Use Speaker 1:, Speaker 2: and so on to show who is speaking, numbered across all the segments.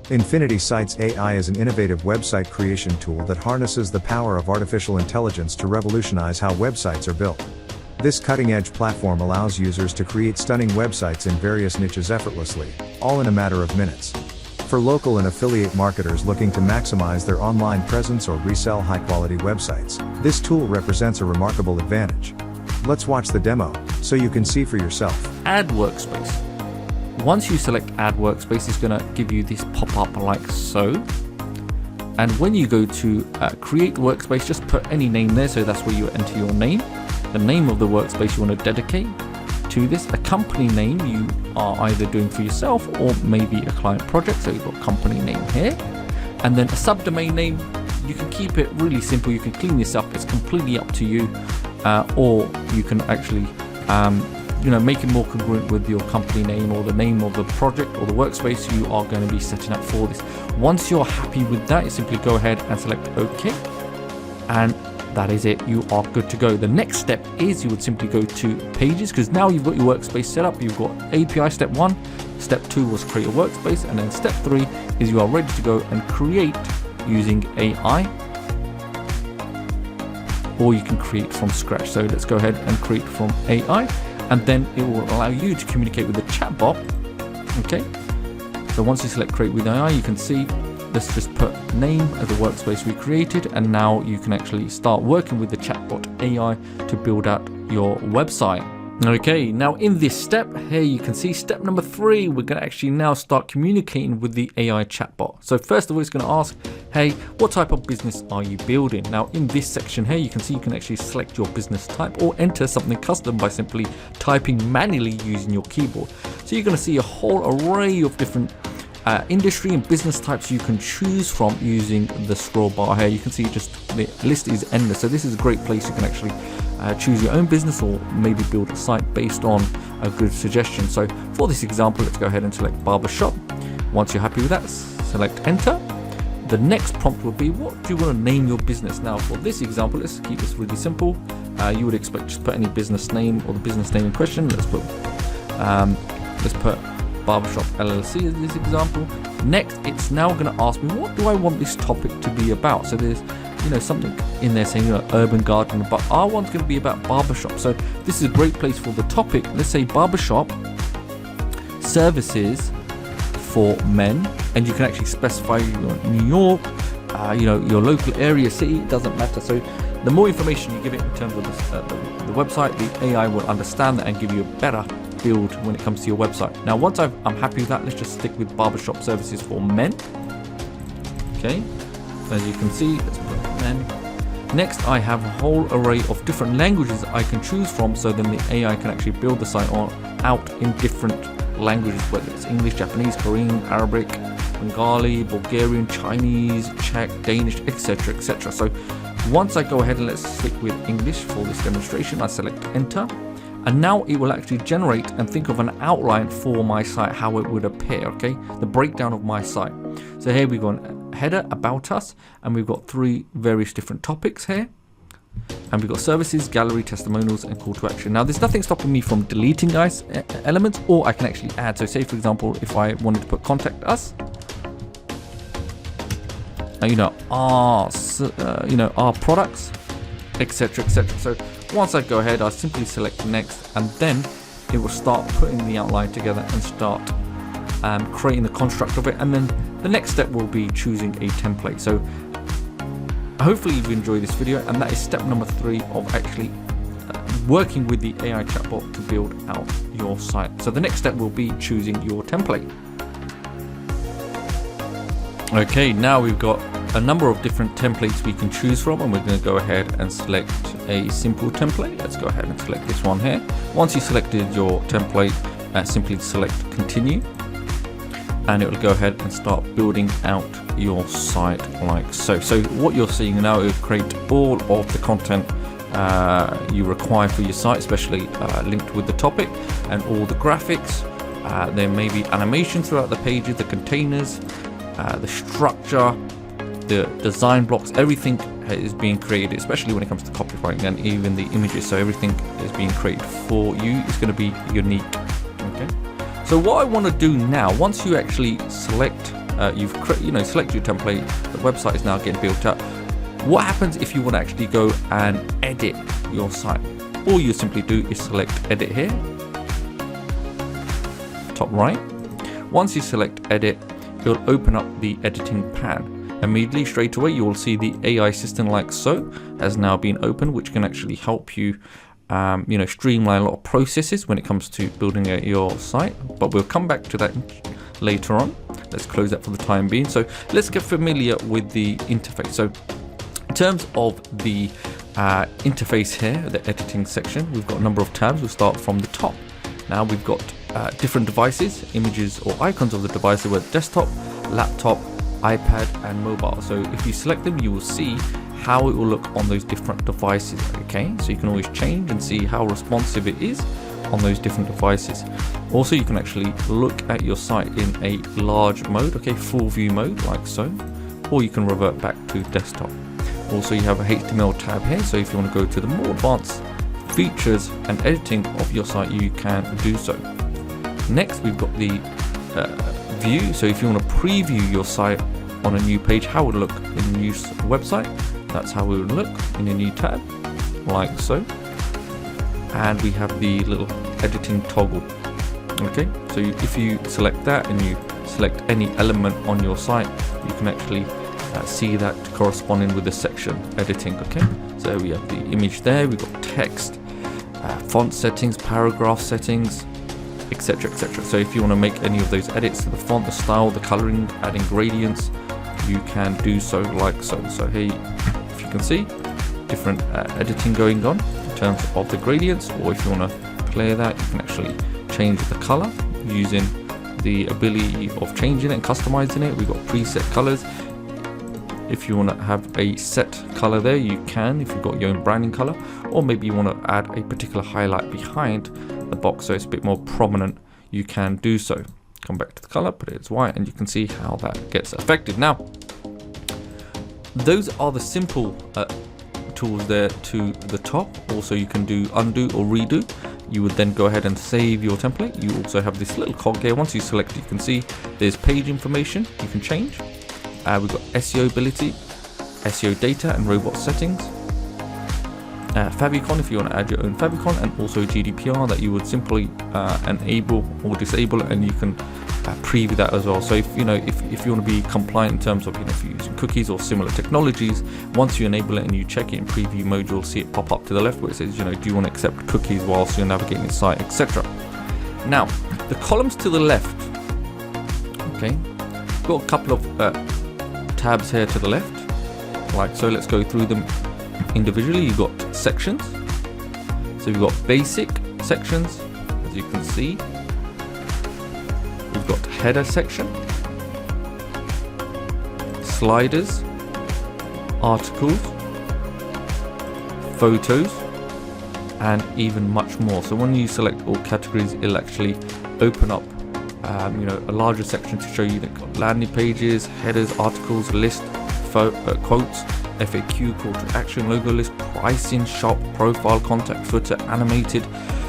Speaker 1: InfinitySites-AI is an innovative website creation tool that harnesses the power of artificial intelligence to revolutionize how websites are built. This cutting-edge platform allows users to create stunning websites in various niches effortlessly, all in a matter of minutes. For local and affiliate marketers looking to maximize their online presence or resell high-quality websites, this tool represents a remarkable advantage. Let's watch the demo, so you can see for yourself.
Speaker 2: Add workspace. Once you select add workspace, it's going to give you this pop-up like so. And when you go to create workspace, just put any name there. So that's where you enter your name, the name of the workspace you want to dedicate to this, a company name you are either doing for yourself or maybe a client project. So you've got company name here, and then a subdomain name. You can keep it really simple. You can clean this up. It's completely up to you, or you can actually make it more congruent with your company name or the name of the project or the workspace you are going to be setting up for this. Once you're happy with that, you simply go ahead and select OK, and that is it. You are good to go. The next step is you would simply go to pages, because now you've got your workspace set up. You've got API step 1, step 2 was create a workspace, and then step 3 is you are ready to go and create using AI, or you can create from scratch. So let's go ahead and create from AI, and then it will allow you to communicate with the chatbot. Okay, so once you select create with AI, you can see, let's just put name as the workspace we created, and now you can actually start working with the chatbot AI to build out your website. Okay, now in this step here, you can see step number 3, we're going to actually now start communicating with the AI chatbot. So first of all, it's going to ask, hey, what type of business are you building? Now in this section here, you can see you can actually select your business type or enter something custom by simply typing manually using your keyboard. So you're going to see a whole array of different industry and business types you can choose from using the scroll bar here. You can see just the list is endless. So this is a great place you can actually choose your own business or maybe build a site based on a good suggestion. So for this example, let's go ahead and select barbershop. Once you're happy with that, select enter. The next prompt will be, what do you want to name your business? Now for this example, let's keep this really simple. You would expect just put any business name or the business name in question. Let's put Barbershop LLC as this example. Next, it's now going to ask me, what do I want this topic to be about? So there's something in there saying urban garden, but our one's going to be about barbershop. So this is a great place for the topic. Let's say barbershop services for men, and you can actually specify New York, your local area, city, it doesn't matter. So the more information you give it in terms of the website, the AI will understand that and give you a better build when it comes to your website. Now once I'm happy with that, let's just stick with barbershop services for men. Okay, as you can see, let's put men. Next, I have a whole array of different languages I can choose from, so then the AI can actually build the site out in different languages, whether it's English, Japanese, Korean, Arabic, Bengali, Bulgarian, Chinese, Czech, Danish, etc, etc. So once I go ahead and let's stick with English for this demonstration, I select enter. And now it will actually generate and think of an outline for my site, how it would appear, okay? The breakdown of my site. So here we've got header, about us, and we've got 3 various different topics here. And we've got services, gallery, testimonials, and call to action. Now there's nothing stopping me from deleting elements, or I can actually add. So say for example, if I wanted to put contact us, our products, etc, etc. So once I go ahead, I simply select next, and then it will start putting the outline together and start creating the construct of it. And then the next step will be choosing a template. So hopefully you enjoy this video, and that is step number 3 of actually working with the AI chatbot to build out your site. So the next step will be choosing your template. Okay, now we've got a number of different templates we can choose from, and we're going to go ahead and select a simple template. Let's go ahead and select this one here. Once you selected your template, simply select continue, and it will go ahead and start building out your site like so. So what you're seeing now is create all of the content you require for your site, especially linked with the topic, and all the graphics. There may be animation throughout the pages, the containers, the structure, the design blocks, everything is being created, especially when it comes to copywriting, and even the images. So everything is being created for you. It's going to be unique. Okay. So what I want to do now, once you actually select you've select your template, the website is now getting built up. What happens if you want to actually go and edit your site? All you simply do is select edit here, top right. Once you select edit, it'll open up the editing pan. Immediately, straight away, you will see the AI assistant like so has now been opened, which can actually help you streamline a lot of processes when it comes to building your site, but we'll come back to that later on. Let's close that for the time being. So let's get familiar with the interface. So in terms of the interface here, the editing section, we've got a number of tabs. We'll start from the top. Now we've got different devices, images or icons of the devices with desktop, laptop, iPad and mobile. So if you select them, you will see how it will look on those different devices. Okay, so you can always change and see how responsive it is on those different devices. Also, you can actually look at your site in a large mode, okay, full view mode like so, or you can revert back to desktop. Also, you have a HTML tab here, so if you want to go to the more advanced features and editing of your site, you can do so. Next, we've got the view. So if you want to preview your site on a new page, how it would look in a new website, that's how it would look in a new tab, like so. And we have the little editing toggle. Okay, so if you select that and you select any element on your site, you can actually see that corresponding with the section editing. Okay, so we have the image there, we've got text, font settings, paragraph settings, etc, etc. So if you want to make any of those edits to the font, the style, the coloring, adding gradients, you can do so like so. So here, if you can see, different editing going on in terms of the gradients, or if you want to clear that, you can actually change the color using the ability of changing it and customizing it. We've got preset colors. If you want to have a set color there, you can, if you've got your own branding color, or maybe you want to add a particular highlight behind the box so it's a bit more prominent, you can do so. Come back to the color, put it as white, and you can see how that gets affected. Now, those are the simple tools there to the top. Also, you can do undo or redo. You would then go ahead and save your template. You also have this little cog here. Once you select, you can see there's page information you can change. We've got SEO ability, SEO data and robot settings, favicon if you want to add your own favicon, and also GDPR that you would simply enable or disable, and you can preview that as well. So if you want to be compliant in terms of if you're using cookies or similar technologies, once you enable it and you check it in preview mode, you'll see it pop up to the left where it says do you want to accept cookies whilst you're navigating the site, etc. Now the columns to the left, okay, got a couple of tabs here to the left, like so. Let's go through them individually. You've got sections, so you've got basic sections, as you can see. We've got header section, sliders, articles, photos, and even much more. So when you select all categories, it'll actually open up a larger section to show you that got landing pages, headers, articles, list, quotes, FAQ, call to action, logo list, pricing, shop, profile, contact, footer, animated.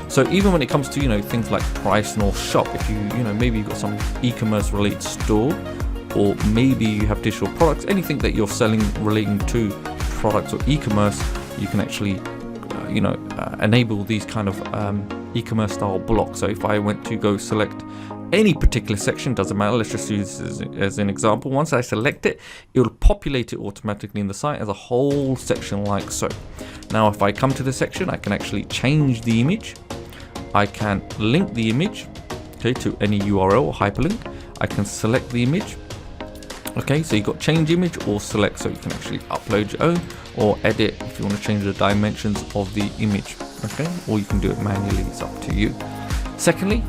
Speaker 2: So even when it comes to things like pricing or shop, if maybe you've got some e-commerce related store, or maybe you have digital products, anything that you're selling relating to products or e-commerce, you can actually enable these kind of e-commerce style blocks. So if I went to go select any particular section, doesn't matter, let's just use this as an example. Once I select it, it will populate it automatically in the site as a whole section like so. Now if I come to the section, I can actually change the image, I can link the image, okay, to any URL or hyperlink. I can select the image, okay, so you've got change image or select, so you can actually upload your own or edit if you want to change the dimensions of the image, okay, or you can do it manually, it's up to you. Secondly,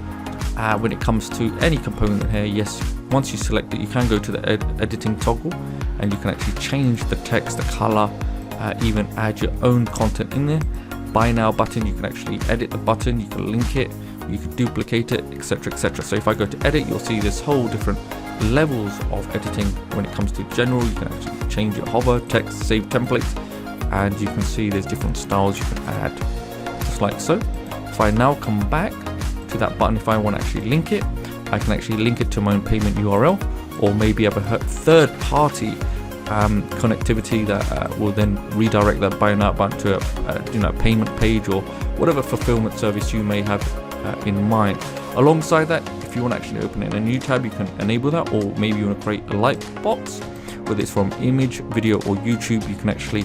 Speaker 2: when it comes to any component here, yes, once you select it, you can go to the editing toggle and you can actually change the text, the color, even add your own content in there. Buy now button, you can actually edit the button, you can link it, you can duplicate it, etc, etc. So if I go to edit, you'll see this whole different levels of editing. When it comes to general, you can actually change your hover, text, save templates, and you can see there's different styles you can add, just like so. If I now come back to that button, if I want to actually link it, I can actually link it to my own payment URL, or maybe have a third-party connectivity that will then redirect that buying outbound to a payment page or whatever fulfillment service you may have in mind. Alongside that, if you want to actually open it in a new tab, you can enable that, or maybe you want to create a light box, whether it's from image, video, or YouTube. You can actually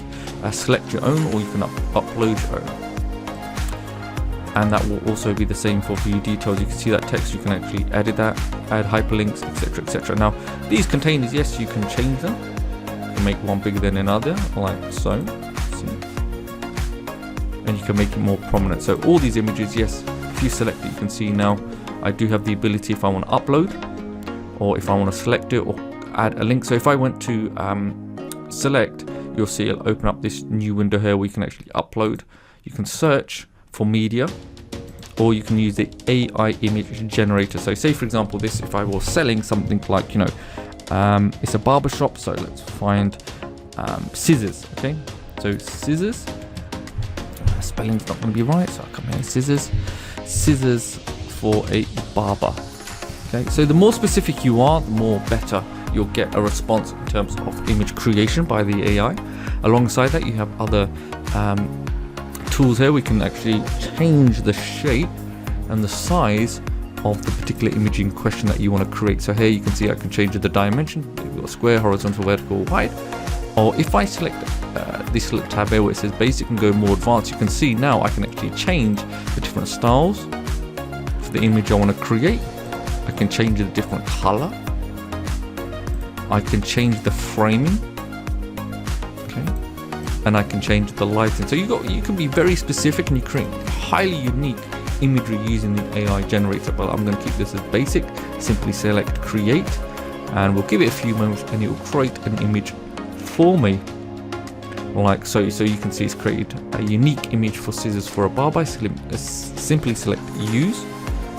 Speaker 2: select your own, or you can upload your own. And that will also be the same for view details. You can see that text, you can actually edit that, add hyperlinks, etc, etc. Now, these containers, yes, you can change them. You can make one bigger than another, like so. See? And you can make it more prominent. So all these images, yes, if you select it, you can see now I do have the ability if I want to upload, or if I want to select it or add a link. So if I went to select, you'll see it'll open up this new window here where you can actually upload. You can search for media, or you can use the AI image generator. So say for example this, if I was selling something like, it's a barber shop, so let's find scissors. Okay, so scissors, spelling's not going to be right, so I'll come here, scissors for a barber. Okay, so the more specific you are, the more better you'll get a response in terms of image creation by the AI. Alongside that, you have other tools here. We can actually change the shape and the size of the particular image in question that you want to create. So here you can see I can change the dimension. We've got square, horizontal, vertical, wide. Or if I select this little tab here where it says basic and go more advanced, you can see now I can actually change the different styles for the image I want to create. I can change the different color. I can change the framing. Okay. And I can change the lighting. So you can be very specific and you create highly unique imagery using the AI generator. But I'm going to keep this as basic. Simply select create, and we'll give it a few moments and it will create an image for me, like so. So you can see it's created a unique image for scissors for a barber. Simply select use,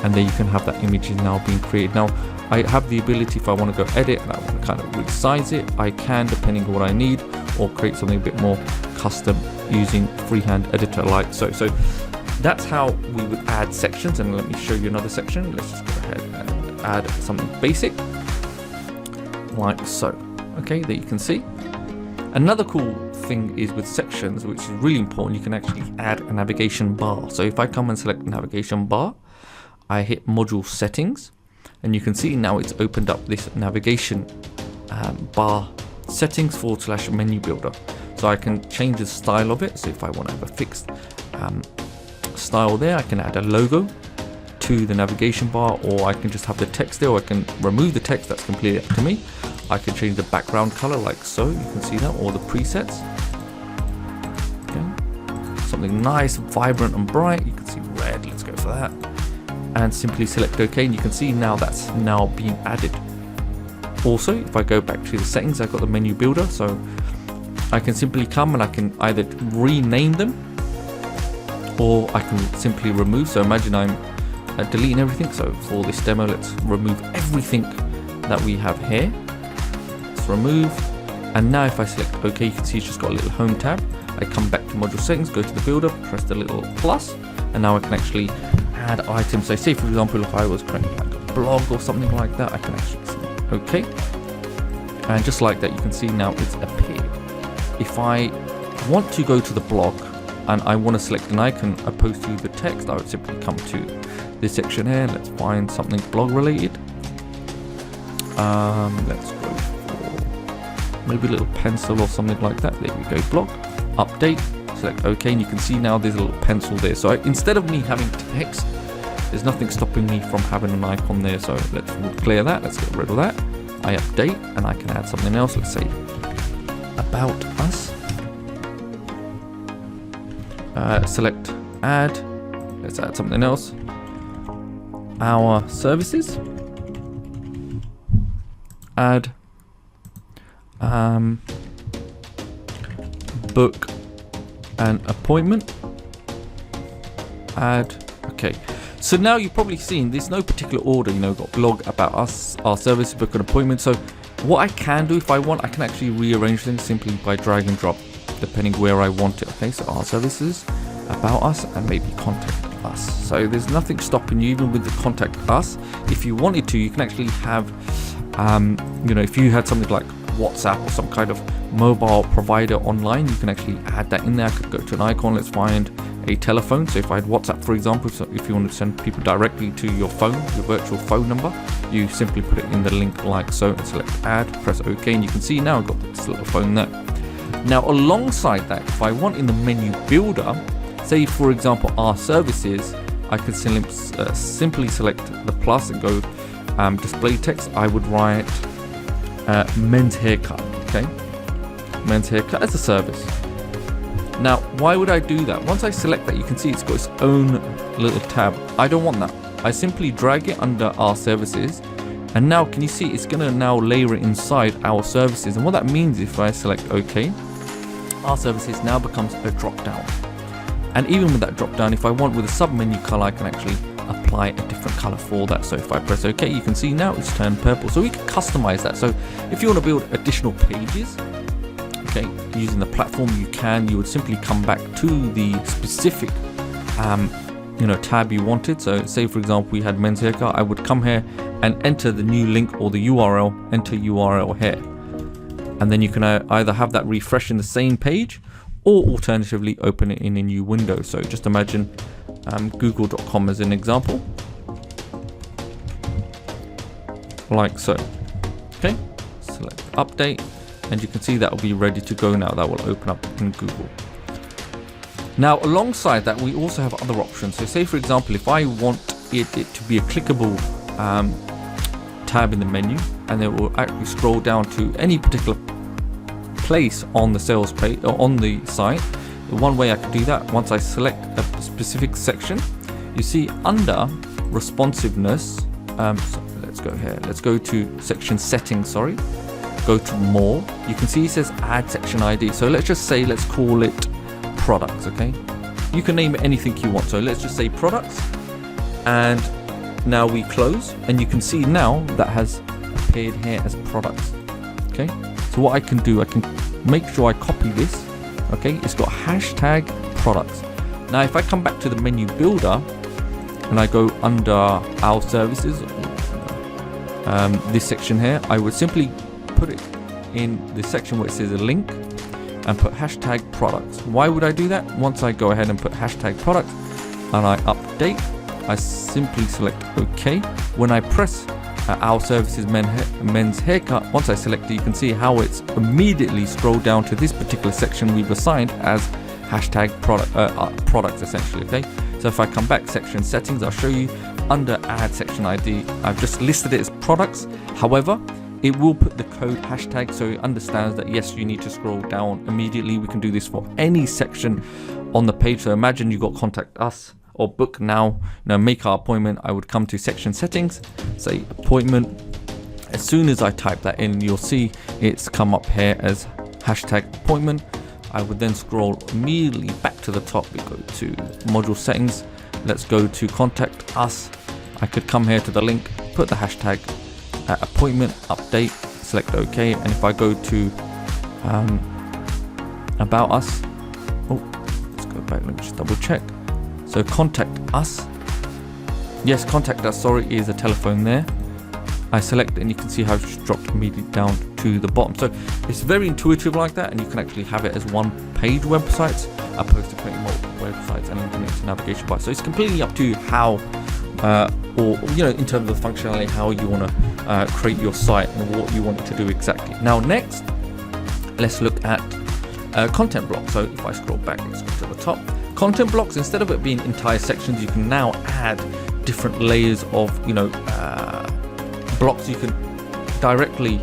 Speaker 2: and then you can have that image is now being created. Now I have the ability, if I want to go edit and I want to kind of resize it, I can, depending on what I need, or create something a bit more custom using freehand editor like so. So that's how we would add sections, and let me show you another section. Let's just go ahead and add something basic like so. Okay, there you can see. Another cool thing is with sections, which is really important, you can actually add a navigation bar. So if I come and select navigation bar, I hit module settings, and you can see now it's opened up this navigation bar settings / menu builder. So I can change the style of it. So if I want to have a fixed style there, I can add a logo to the navigation bar, or I can just have the text there, or I can remove the text. That's completely up to me. I can change the background color like so, you can see that, or the presets. Okay. Something nice, vibrant and bright. You can see red, let's go for that. And simply select OK, and you can see now that's now being added. Also, if I go back to the settings, I've got the menu builder, so I can simply come and I can either rename them, or I can simply remove. So imagine I'm deleting everything. So for this demo, let's remove everything that we have here. Remove, and now if I select OK, you can see it's just got a little home tab. I come back to module settings, go to the builder, press the little plus, and now I can actually add items. So say for example, if I was creating like a blog or something like that, I can actually select OK, and just like that, you can see now it's appeared. If I want to go to the blog and I want to select an icon opposed to the text, I would simply come to this section here. Let's find something blog related. Let's go maybe a little pencil or something like that. There we go, blog, update, select OK, and you can see now there's a little pencil there. So instead of me having text, there's nothing stopping me from having an icon there. So let's clear that, let's get rid of that. I update, and I can add something else. Let's say about us. Select add, let's add something else. Our services, add book an appointment, add. Okay, so now you've probably seen there's no particular order, got blog, about us, our service, book an appointment. So what I can do if I want, I can actually rearrange things simply by drag and drop depending where I want it. Okay, so our services, about us, and maybe contact us. So there's nothing stopping you, even with the contact us. If you wanted to, you can actually have you know, if you had something like WhatsApp or some kind of mobile provider online, you can actually add that in there. I could go to an icon. Let's find a telephone. So if I had WhatsApp, for example, so if you want to send people directly to your phone, your virtual phone number, you simply put it in the link like so and select add, press OK, and you can see now I've got this little phone there. Now alongside that, if I want in the menu builder, say for example our services, I could simply select the plus and go display text. I would write men's haircut, okay? Men's haircut as a service. Now, why would I do that? Once I select that, you can see it's got its own little tab. I don't want that. I simply drag it under our services, and now can you see it's going to now layer it inside our services. And what that means, if I select OK, our services now becomes a drop down. And even with that drop down, if I want with a sub menu color, I can actually apply a different color for that. So if I press OK, you can see now it's turned purple. So we can customize that. So if you want to build additional pages, okay, using the platform, you would simply come back to the specific tab you wanted. So say for example we had men's haircut, I would come here and enter the new link or the URL, enter URL here, and then you can either have that refresh in the same page or alternatively open it in a new window. So just imagine google.com as an example, like so. Okay, select update, and you can see that will be ready to go now. That will open up in Google. Now alongside that, we also have other options. So say for example, if I want it to be a clickable tab in the menu, and it will actually scroll down to any particular place on the sales page or on the site. The one way I can do that, once I select a specific section, you see under responsiveness, so let's go here, let's go to section settings, go to more. You can see it says add section ID. So let's just say, let's call it products, okay? You can name it anything you want. So let's just say products, and now we close, and you can see now that has appeared here as products, okay? So what I can do, I can make sure I copy this, okay? It's got hashtag products. Now if I come back to the menu builder and I go under our services, this section here, I would simply put it in the section where it says a link and put hashtag products. Why would I do that? Once I go ahead and put hashtag products and I update, I simply select OK. When I press our services men's haircut, once I select it, you can see how it's immediately scrolled down to this particular section we've assigned as hashtag products essentially, okay? So if I come back, section settings, I'll show you under add section ID, I've just listed it as products. However, it will put the code hashtag, so it understands that yes, you need to scroll down immediately. We can do this for any section on the page. So imagine you got contact us or book now, make our appointment. I would come to section settings, say appointment. As soon as I type that in, you'll see it's come up here as hashtag appointment. I would then scroll immediately back to the top. We go to module settings. Let's go to contact us. I could come here to the link, put the hashtag appointment, update, select OK. And if I go to about us, let's go back, let me just double check. So contact us, yes, contact us, is a telephone there. I select it and you can see how it's just dropped immediately down to the bottom. So it's very intuitive like that, and you can actually have it as one page websites opposed to creating multiple websites and linking it to navigation bar. So it's completely up to you how in terms of the functionality, how you want to create your site and what you want it to do exactly. Now next, let's look at content blocks. So if I scroll back, let's go to the top. Content blocks, instead of it being entire sections, you can now add different layers of blocks you can directly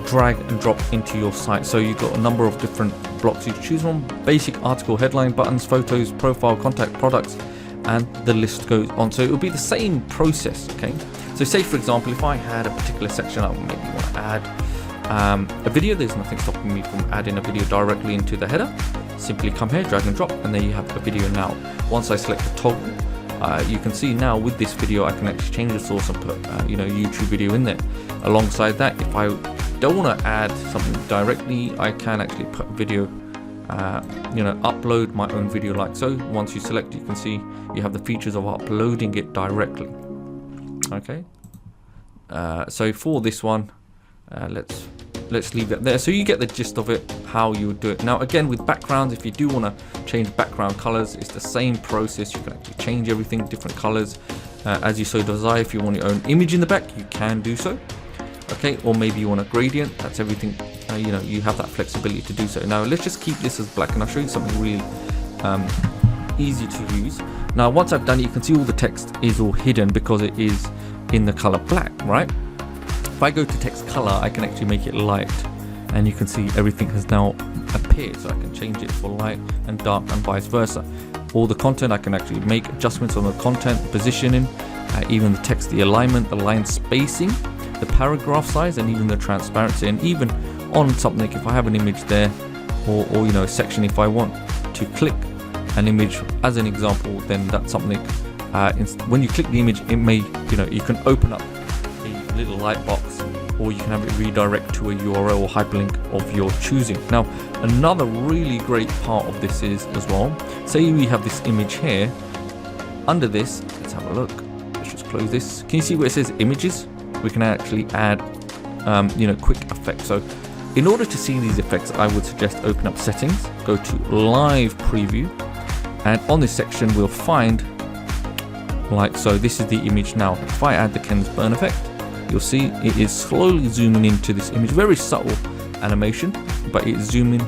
Speaker 2: drag and drop into your site. So you've got a number of different blocks you choose from: basic, article, headline, buttons, photos, profile, contact, products, and the list goes on. So it will be the same process, okay? So say for example, if I had a particular section I maybe want to add a video, there's nothing stopping me from adding a video directly into the header. Simply come here, drag and drop, and there you have a video now. Once I select the toggle, you can see now with this video I can actually change the source and put YouTube video in there. Alongside that, if I don't want to add something directly, I can actually put a video, upload my own video like so. Once you select it, you can see you have the features of uploading it directly. Okay, So for this one, let's leave it there. So you get the gist of it, how you would do it. Now again, with backgrounds, if you do want to change background colors, it's the same process. You can actually change everything, different colors, as you so desire. If you want your own image in the back, you can do so. Okay, or maybe you want a gradient. That's everything. You know, you have that flexibility to do so. Now let's just keep this as black, and I'll show you something really easy to use. Now once I've done it, you can see all the text is all hidden because it is in the color black, right? If I go to text color, I can actually make it light, and you can see everything has now appeared. So I can change it for light and dark and vice versa. All the content, I can actually make adjustments on the content, positioning, even the text, the alignment, the line spacing, the paragraph size, and even the transparency. And even on something, if I have an image there, or you know, a section, if I want to click an image as an example, then that's something. When you click the image, it may, you know, you can open up a little light box, or you can have it redirect to a URL or hyperlink of your choosing. Now, another really great part of this is as well, say we have this image here. Under this, let's have a look. Let's just close this. Can you see where it says images? We can actually add, you know, quick effects. So in order to see these effects, I would suggest open up settings, go to live preview, and on this section we'll find, like so, this is the image now. If I add the Ken's burn effect, you'll see it is slowly zooming into this image. Very subtle animation, but it's zooming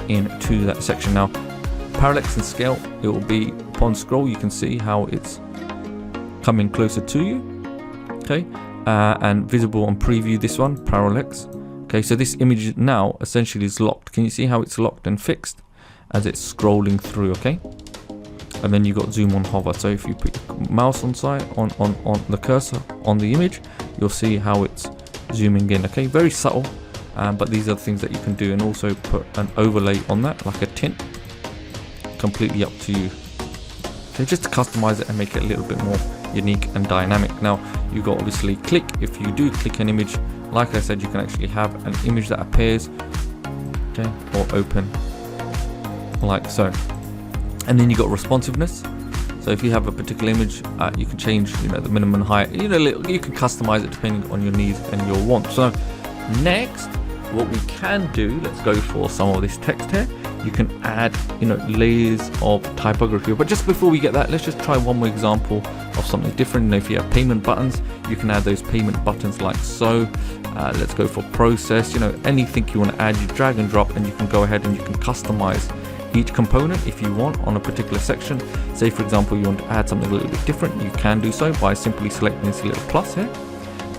Speaker 2: into that section. Now parallax and scale, it will be upon scroll, you can see how it's coming closer to you. Okay, and visible on preview, this one, parallax. Okay, so this image now essentially is locked. Can you see how it's locked and fixed as it's scrolling through? Okay, and then you got zoom on hover. So if you put your mouse on the cursor on the image, you'll see how it's zooming in. Okay, very subtle, but these are the things that you can do. And also put an overlay on that, like a tint. Completely up to you. Okay, just to customize it and make it a little bit more unique and dynamic. Now you got obviously click. If you do click an image, like I said, you can actually have an image that appears, okay, or open like so. And then you got responsiveness. So if you have a particular image, you can change, you know, the minimum height. You know, you can customize it depending on your needs and your wants. So next, what we can do, let's go for some of this text here. You can add, you know, layers of typography. But just before we get that, let's just try one more example of something different. You know, if you have payment buttons, you can add those payment buttons like so. Let's go for process. You know, anything you want to add, you drag and drop, and you can go ahead and you can customize each component if you want on a particular section. Say for example, you want to add something a little bit different, you can do so by simply selecting this little plus here,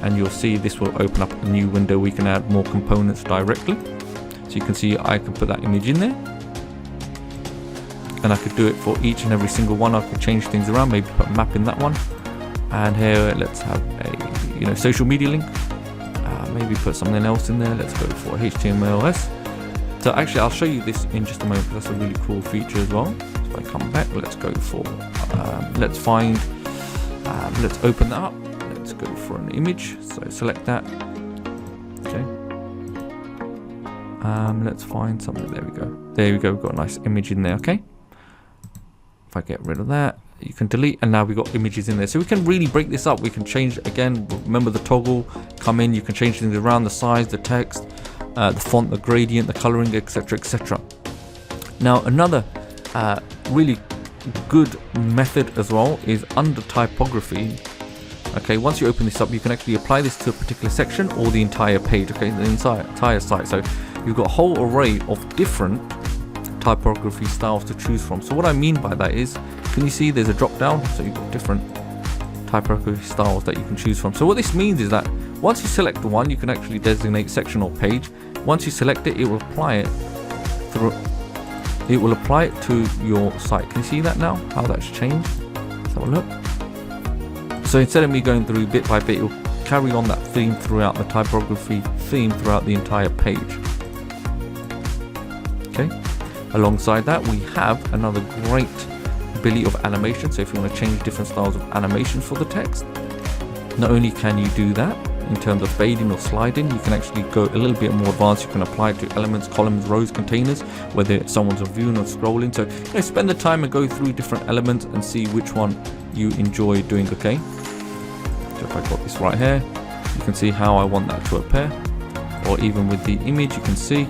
Speaker 2: and you'll see this will open up a new window. We can add more components directly. So you can see I can put that image in there, and I could do it for each and every single one. I could change things around, maybe put a map in that one, and here let's have a, you know, social media link. Maybe put something else in there. Let's go for HTMLS. So actually I'll show you this in just a moment, because that's a really cool feature as well. So if I come back, let's go for let's find let's open that up. Let's go for an image, so select that. Okay, let's find something. There we go, we've got a nice image in there. Okay, if I get rid of that, you can delete, and now we've got images in there. So we can really break this up. We can change, again, remember the toggle, come in, you can change things around, the size, the text, the font, the gradient, the coloring, etc, etc. Now another really good method as well is under typography. Okay, once you open this up, you can actually apply this to a particular section or the entire page. Okay, the entire site. So you've got a whole array of different typography styles to choose from. So what I mean by that is, can you see there's a drop down? So you've got different typography styles that you can choose from. So what this means is that once you select one, you can actually designate section or page. Once you select it, it will apply it through. It will apply it to your site. Can you see that now? How that's changed? Let's have a look. So instead of me going through bit by bit, it will carry on that theme throughout the typography theme throughout the entire page. Okay. Alongside that, we have another great ability of animation. So if you want to change different styles of animation for the text, not only can you do that in terms of fading or sliding, you can actually go a little bit more advanced. You can apply it to elements, columns, rows, containers, whether someone's reviewing or scrolling. So, you know, spend the time and go through different elements and see which one you enjoy doing. Okay, so if I got this right here, you can see how I want that to appear, or even with the image, you can see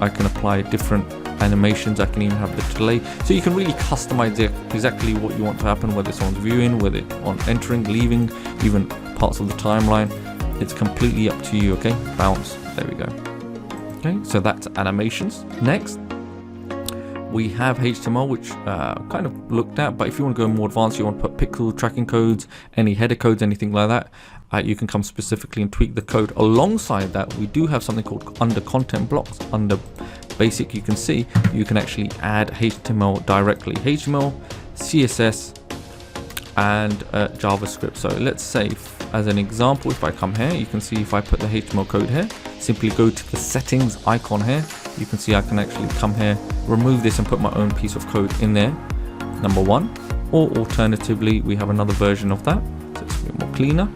Speaker 2: I can apply different animations. I can even have the delay, so you can really customize exactly what you want to happen, whether someone's viewing, whether on entering, leaving, even parts of the timeline. It's completely up to you. Okay, bounce, there we go. Okay, so that's animations. Next we have HTML, which kind of looked at, but if you want to go more advanced, you want to put pixel tracking codes, any header codes, anything like that, you can come specifically and tweak the code. Alongside that, we do have something called under content blocks. Under basic, you can see you can actually add HTML directly, HTML, CSS, and JavaScript. So let's say, as an example, if I come here, you can see if I put the HTML code here, simply go to the settings icon here, you can see I can actually come here, remove this and put my own piece of code in there, number one. Or alternatively, we have another version of that, so it's a bit more cleaner,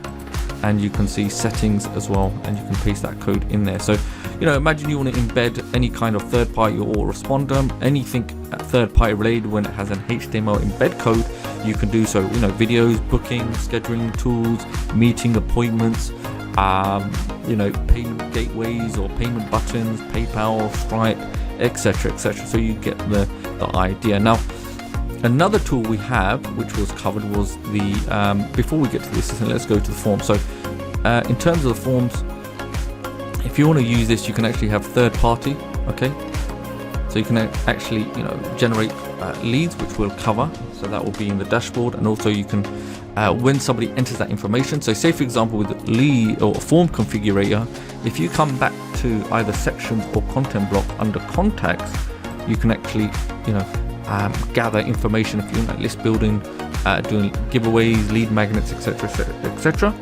Speaker 2: and you can see settings as well, and you can paste that code in there. So, you know, imagine you want to embed any kind of third party or responder, anything third party related when it has an HTML embed code, you can do so. You know, videos, booking, scheduling tools, meeting appointments, you know, payment gateways or payment buttons, PayPal, Stripe, etc., etc. So you get the idea. Now, another tool we have, which was covered, was the before we get to this, let's go to the form. So in terms of the forms, if you want to use this, you can actually have third party. Okay, so you can actually, you know, generate leads, which we'll cover. So that will be in the dashboard, and also you can when somebody enters that information. So say for example with lead or form configurator, if you come back to either sections or content block under contacts, you can actually, you know, gather information if you're like list building, doing giveaways, lead magnets, etc., etc.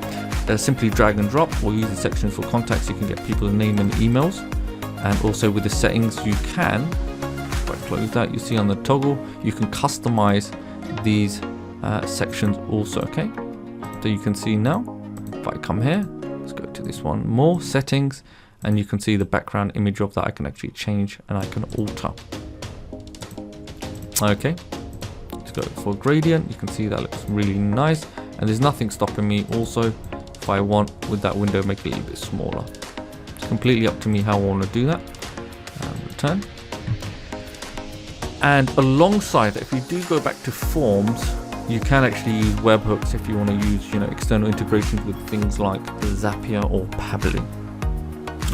Speaker 2: Simply drag and drop, or use the sections for contacts. You can get people's name and emails, and also with the settings you can, if I close that, you see on the toggle, you can customize these sections also. Okay, so you can see now, if I come here, let's go to this one, more settings, and you can see the background image of that I can actually change and I can alter. Okay, let's go for gradient. You can see that looks really nice, and there's nothing stopping me also, if I want, with that window, make it a little bit smaller. It's completely up to me how I want to do that. Return. And alongside that, if you do go back to forms, you can actually use webhooks if you want to use, you know, external integrations with things like Zapier or Pabbly.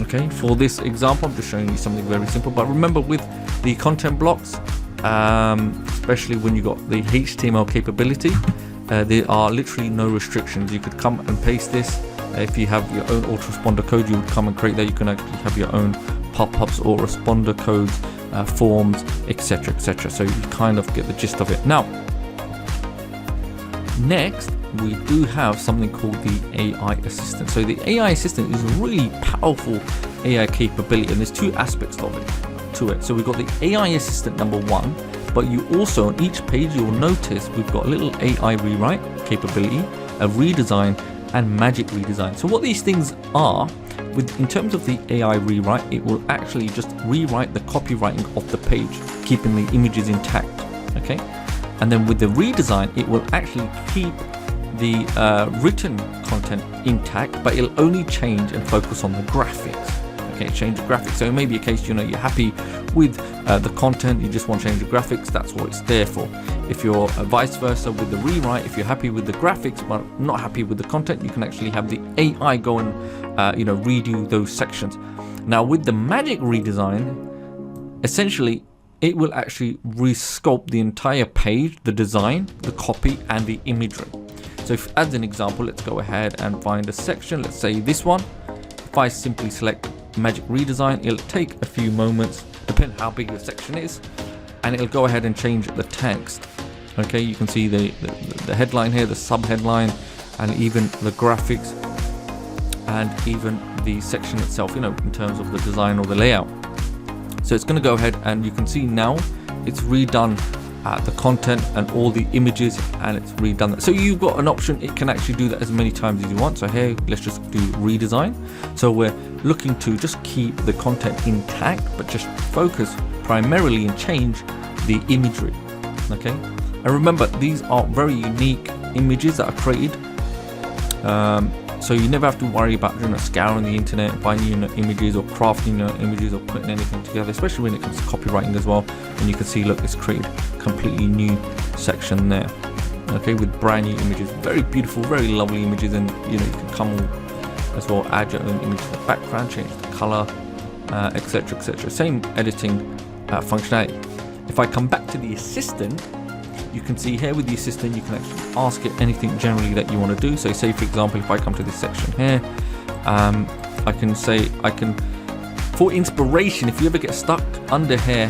Speaker 2: Okay, for this example, I'm just showing you something very simple. But remember, with the content blocks, especially when you got the HTML capability, there are literally no restrictions. You could come and paste this. If you have your own autoresponder code, you would come and create that. You can actually have your own pop-ups or responder codes, forms, etc., etc. So you kind of get the gist of it. Now, next we do have something called the AI assistant. So the AI assistant is a really powerful AI capability, and there's two aspects of it to it. So we've got the AI assistant number one, but you also, on each page, you'll notice we've got a little AI rewrite capability, a redesign, and magic redesign. So what these things are, in terms of the AI rewrite, it will actually just rewrite the copywriting of the page, keeping the images intact. Okay, and then with the redesign, it will actually keep the written content intact, but it'll only change and focus on the graphics. Okay, change the graphics. So it may be a case, you know, you're happy with the content, you just want to change the graphics. That's what it's there for. If you're vice versa with the rewrite, if you're happy with the graphics but not happy with the content, you can actually have the AI go and you know, redo those sections. Now with the magic redesign, essentially it will actually resculpt the entire page, the design, the copy, and the imagery. So if, as an example, let's go ahead and find a section, let's say this one. If I simply select magic redesign, it'll take a few moments, depending how big the section is, and it'll go ahead and change the text. Okay, you can see the headline here, the sub headline, and even the graphics, and even the section itself, you know, in terms of the design or the layout. So it's going to go ahead, and you can see now it's redone the content and all the images, and it's redone that. So you've got an option, it can actually do that as many times as you want. So here, let's just do redesign. So we're looking to just keep the content intact, but just focus primarily and change the imagery. Okay, and remember, these are very unique images that are created So you never have to worry about scouring the internet, finding images or crafting images or putting anything together, especially when it comes to copywriting as well. And you can see, look, it's created a completely new section there, okay, with brand new images, very beautiful, very lovely images. And you can come as well, add your own image to the background, change the color, etc, etc. Same editing functionality. If I come back to the assistant, you can see here with the assistant, you can actually ask it anything generally that you want to do. So say, for example, if I come to this section here, I can say, for inspiration, if you ever get stuck under here,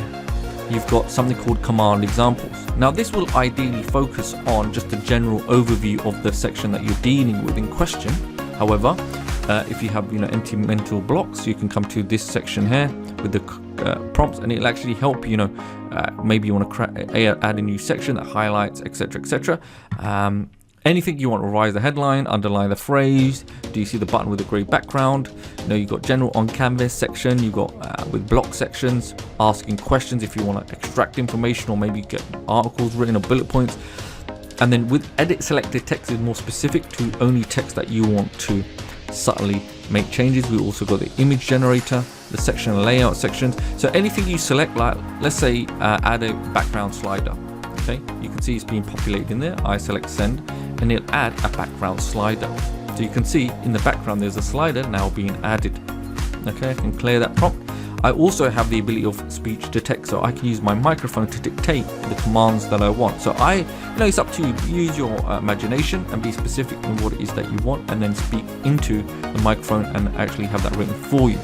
Speaker 2: you've got something called command examples. Now this will ideally focus on just a general overview of the section that you're dealing with in question. However, if you have empty mental blocks, you can come to this section here with the prompts, and it'll actually help maybe you want to add a new section that highlights, etc, etc. Anything you want to revise the headline, underline the phrase. Do you see the button with the grey background? You've got general on canvas section, you've got with block sections, asking questions if you want to extract information or maybe get articles written or bullet points. And then with edit selected text is more specific to only text that you want to subtly make changes. We also got the image generator, the section layout sections. So anything you select, like let's say add a background slider, okay, you can see it's being populated in there. I select send and it'll add a background slider. So you can see in the background there's a slider now being added. Okay, I can clear that prompt. I also have the ability of speech to text, so I can use my microphone to dictate the commands that I want. So it's up to you. Use your imagination and be specific in what it is that you want, and then speak into the microphone and actually have that written for you.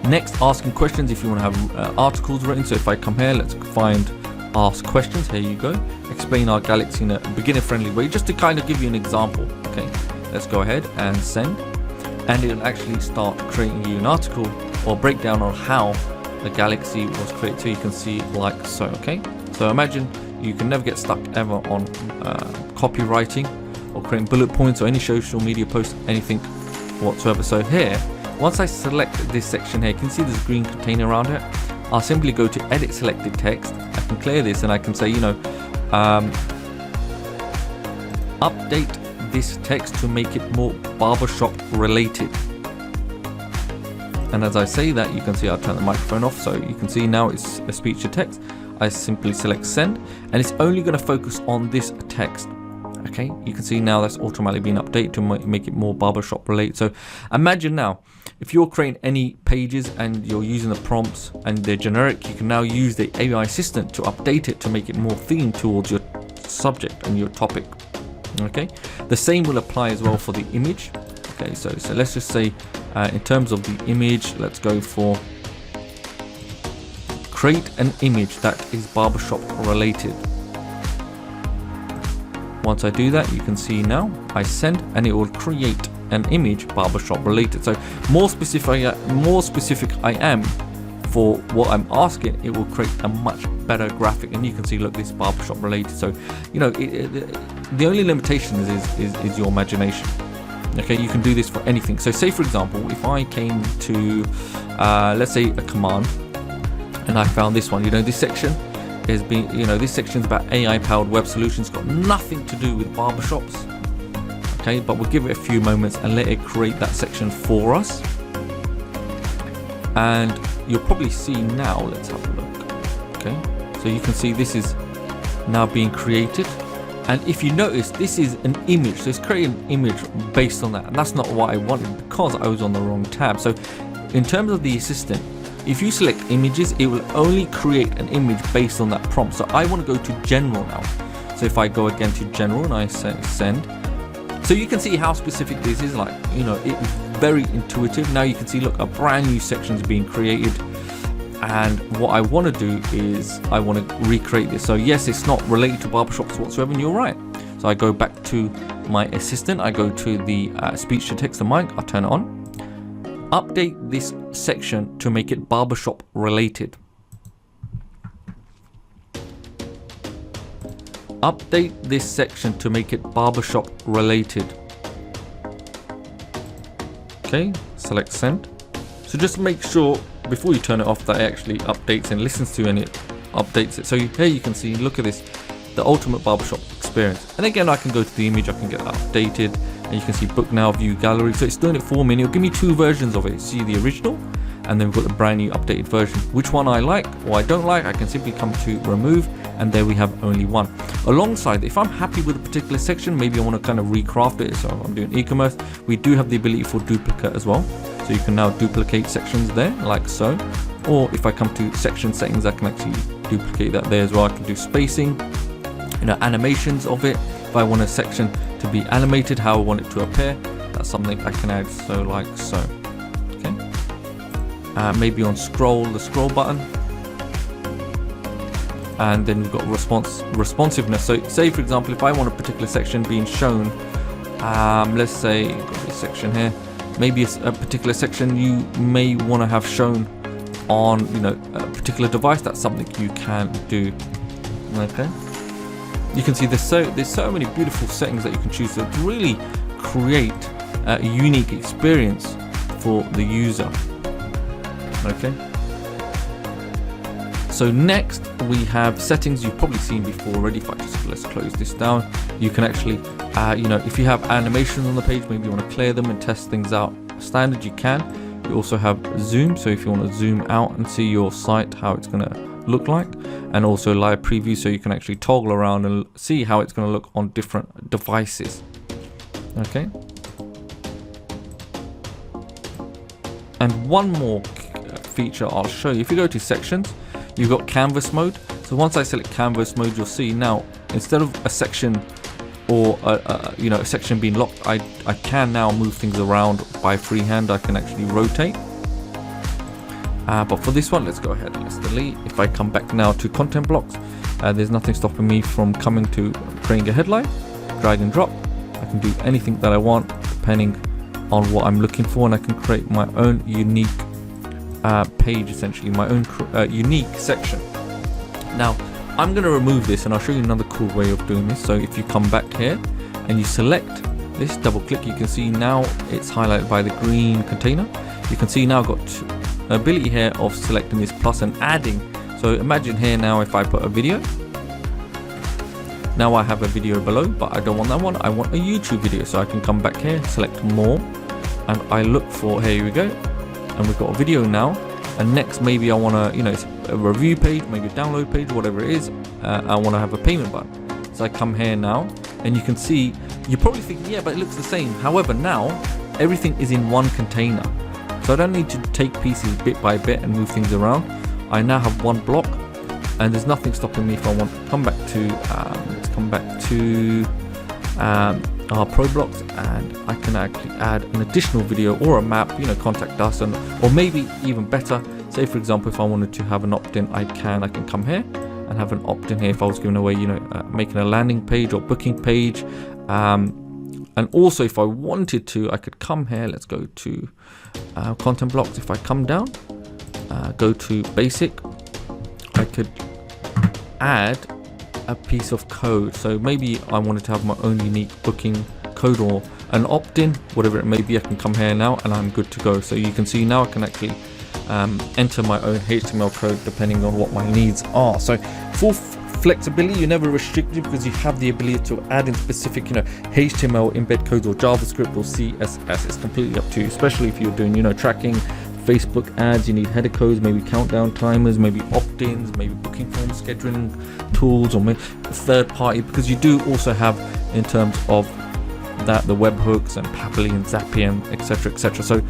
Speaker 2: Next, asking questions if you want to have articles written. So if I come here, let's find ask questions. Here you go. Explain our galaxy in a beginner-friendly way, just to kind of give you an example. Okay, let's go ahead and send, and it'll actually start creating you an article or breakdown on how the galaxy was created, so you can see like so. Okay, so imagine you can never get stuck ever on copywriting or creating bullet points or any social media posts, anything whatsoever. So here, once I select this section here, you can see this green container around it. I'll simply go to edit selected text. I can clear this and I can say, update this text to make it more barbershop related. And as I say that, you can see I'll turn the microphone off, so you can see now it's a speech to text. I simply select send, and it's only going to focus on this text. Okay, you can see now that's automatically been updated to make it more barbershop related. So imagine now, if you're creating any pages and you're using the prompts and they're generic, you can now use the AI assistant to update it to make it more themed towards your subject and your topic. Okay, the same will apply as well for the image. Okay, so let's just say in terms of the image, let's go for create an image that is barbershop related. Once I do that, you can see now I send and it will create an image barbershop related. So more specific I am for what I'm asking, it will create a much better graphic, and you can see, look, this barbershop related. So the only limitation is your imagination. Okay, you can do this for anything. So say, for example, if I came to let's say a command and I found this one, this section is being, this section is about AI powered web solutions, got nothing to do with barbershops. Okay, but we'll give it a few moments and let it create that section for us. And you'll probably see now, let's have a look. Okay, so you can see this is now being created. And if you notice, this is an image, so it's creating an image based on that, and that's not what I wanted because I was on the wrong tab. So in terms of the assistant, if you select images, it will only create an image based on that prompt. So I want to go to general now. So if I go again to general and I say send, so you can see how specific this is. Like, it's very intuitive. Now you can see, look, a brand new section is being created. And what I want to do is I want to recreate this. So yes, it's not related to barbershops whatsoever, and you're right. So I go back to my assistant, I go to the speech to text and mic, I turn it on. Update this section to make it barbershop related. Update this section to make it barbershop related. Okay, select send. So just make sure before you turn it off that it actually updates and listens to, and it updates it. So here you can see, look at this, the ultimate barbershop experience. And again, I can go to the image, I can get that updated, and you can see book now, view gallery. So it's doing it for me, and it'll give me two versions of it. See the original, and then we've got the brand new updated version. Which one I like or I don't like, I can simply come to remove, and there we have only one. Alongside, if I'm happy with a particular section, maybe I want to kind of recraft it. So I'm doing e-commerce, we do have the ability for duplicate as well. So you can now duplicate sections there like so. Or if I come to section settings, I can actually duplicate that there as well. I can do spacing, animations of it. If I want a section to be animated, how I want it to appear, that's something I can add. So like so. Maybe on scroll, the scroll button, and then we've got responsiveness. So say for example, if I want a particular section being shown, let's say got this section here, maybe a particular section you may want to have shown on a particular device, that's something you can do. Okay, you can see there's so many beautiful settings that you can choose to really create a unique experience for the user. Okay, so next we have settings you've probably seen before already. If I just let's close this down, you can actually if you have animations on the page, maybe you want to clear them and test things out standard, you can. You also have zoom, so if you want to zoom out and see your site, how it's going to look like, and also live preview, so you can actually toggle around and see how it's going to look on different devices. Okay, and one more feature I'll show you. If you go to sections, you've got canvas mode. So once I select canvas mode, you'll see now instead of a section or a section being locked, I can now move things around by freehand. I can actually rotate. But for this one, let's go ahead and let's delete. If I come back now to content blocks, there's nothing stopping me from coming to creating a headline, drag and drop. I can do anything that I want depending on what I'm looking for, and I can create my own unique page, essentially my own unique section. Now I'm going to remove this, and I'll show you another cool way of doing this. So if you come back here and you select this, double click, you can see now it's highlighted by the green container. You can see now I've got ability here of selecting this plus and adding. So imagine here now if I put a video, now I have a video below, but I don't want that one, I want a YouTube video. So I can come back here, select more, and I look for, here we go, and we've got a video now. And next maybe I want to, it's a review page, maybe a download page, whatever it is. I want to have a payment button. So I come here now, and you can see, you're probably thinking, yeah, but it looks the same. However, now everything is in one container, so I don't need to take pieces bit by bit and move things around. I now have one block, and there's nothing stopping me if I want to come back to let's come back to our pro blocks, and I can actually add an additional video or a map, contact us, and or maybe even better, say for example if I wanted to have an opt-in, I can come here and have an opt-in here if I was giving away making a landing page or booking page, and also if I wanted to, I could come here, let's go to content blocks. If I come down, go to basic, I could add a piece of code. So maybe I wanted to have my own unique booking code or an opt-in, whatever it may be. I can come here now and I'm good to go. So you can see now I can actually enter my own HTML code depending on what my needs are. So full flexibility, you're never restricted because you have the ability to add in specific HTML embed codes or JavaScript or CSS. It's completely up to you, especially if you're doing tracking Facebook ads. You need header codes, maybe countdown timers, maybe opt-ins, maybe booking forms, scheduling tools, or maybe third party, because you do also have in terms of that the webhooks and Pabbly and Zapier, etc. So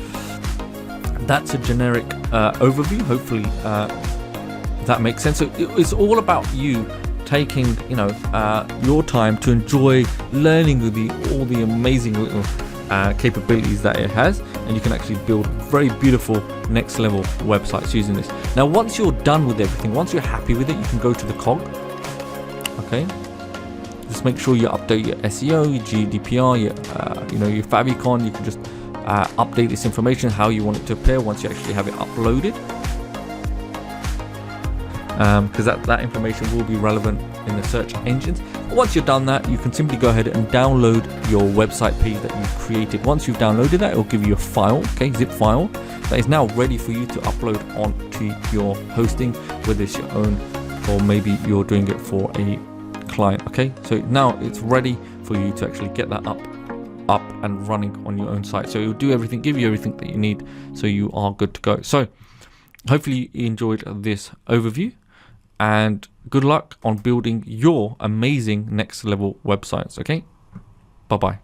Speaker 2: that's a generic overview. Hopefully that makes sense. So it's all about you taking your time to enjoy learning all the amazing little capabilities that it has, and you can actually build very beautiful next level websites using this. Now once you're done with everything, once you're happy with it, you can go to the cog. Okay, just make sure you update your SEO, your GDPR, your favicon. You can just update this information how you want it to appear once you actually have it uploaded, because that information will be relevant in the search engines. Once you've done that, you can simply go ahead and download your website page that you've created. Once you've downloaded that, it will give you a file, zip file, that is now ready for you to upload onto your hosting, whether it's your own or maybe you're doing it for a client. Okay, so now it's ready for you to actually get that up up and running on your own site. So it will do everything, give you everything that you need, so you are good to go. So hopefully you enjoyed this overview, and good luck on building your amazing next level websites. Okay, bye bye.